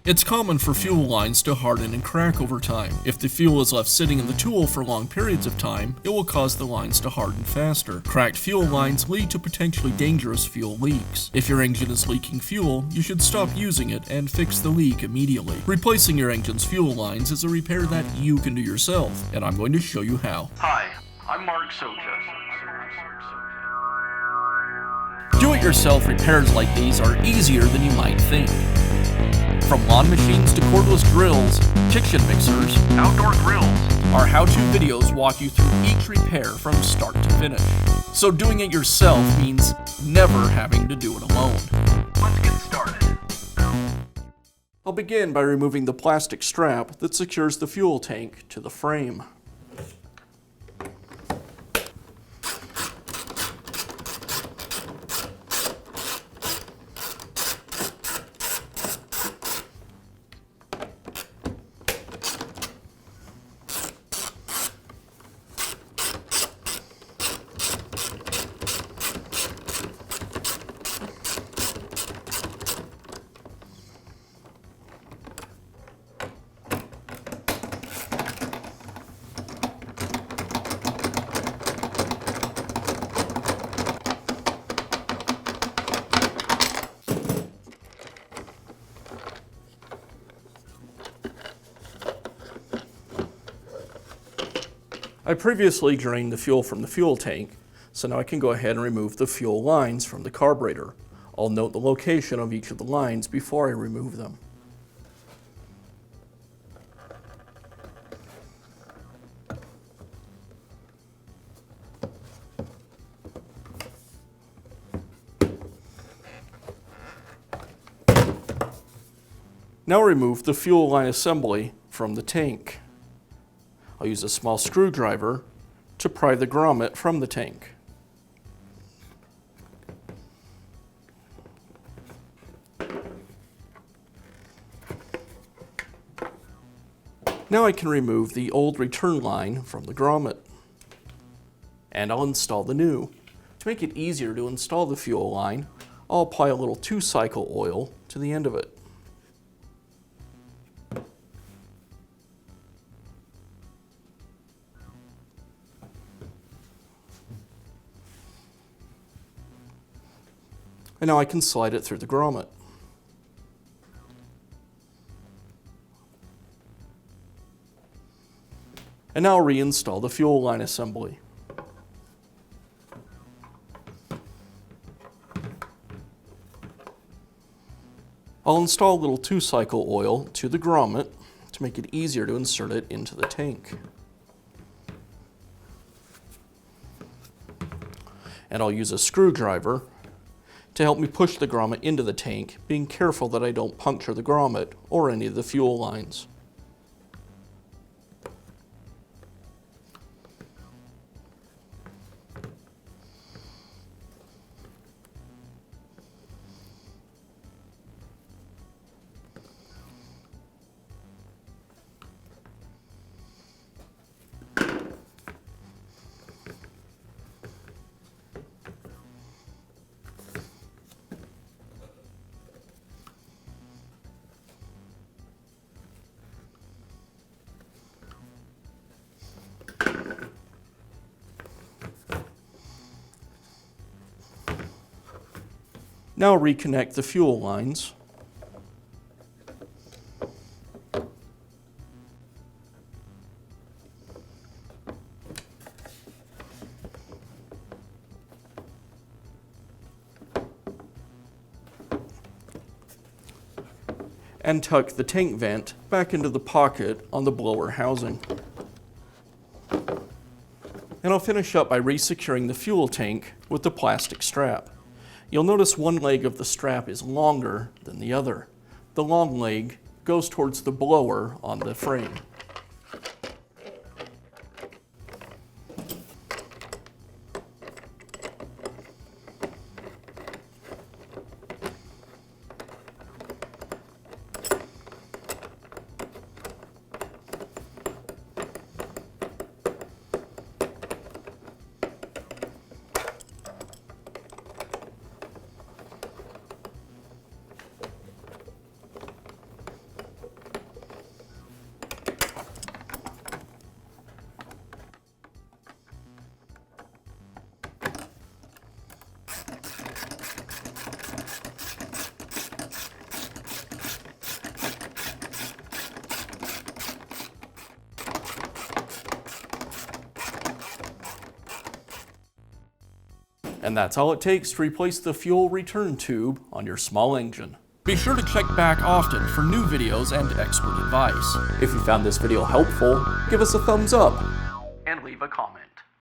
It's common for fuel lines to harden and crack over time. If the fuel is left sitting in the tool for long periods of time, it will cause the lines to harden faster. Cracked fuel lines lead to potentially dangerous fuel leaks. If your engine is leaking fuel, you should stop using it and fix the leak immediately. Replacing your engine's fuel lines is a repair that you can do yourself, and I'm going to show you how. Hi, I'm Mark Socha. Do-it-yourself repairs like these are easier than you might think. From lawn machines to cordless drills, kitchen mixers, Outdoor grills. our how-to videos walk you through each repair from start to finish. So doing it yourself means never having to do it alone. Let's get started. I'll begin by removing the plastic strap that secures the fuel tank to the frame. I previously drained the fuel from the fuel tank, so now I can go ahead and remove the fuel lines from the carburetor. I'll note the location of each of the lines before I remove them. Now remove the fuel line assembly from the tank. I'll use a small screwdriver to pry the grommet from the tank. Now I can remove the old return line from the grommet. And I'll install the new. To make it easier to install the fuel line, I'll apply a little 2-cycle oil to the end of it. And now I can slide it through the grommet. And now I'll reinstall the fuel line assembly. I'll install a little 2-cycle oil to the grommet to make it easier to insert it into the tank. And I'll use a screwdriver to help me push the grommet into the tank, being careful that I don't puncture the grommet or any of the fuel lines. Now reconnect the fuel lines. And tuck the tank vent back into the pocket on the blower housing. And I'll finish up by re-securing the fuel tank with the plastic strap. You'll notice one leg of the strap is longer than the other. The long leg goes towards the blower on the frame. And that's all it takes to replace the fuel return tube on your small engine. Be sure to check back often for new videos and expert advice. If you found this video helpful, give us a thumbs up. And leave a comment.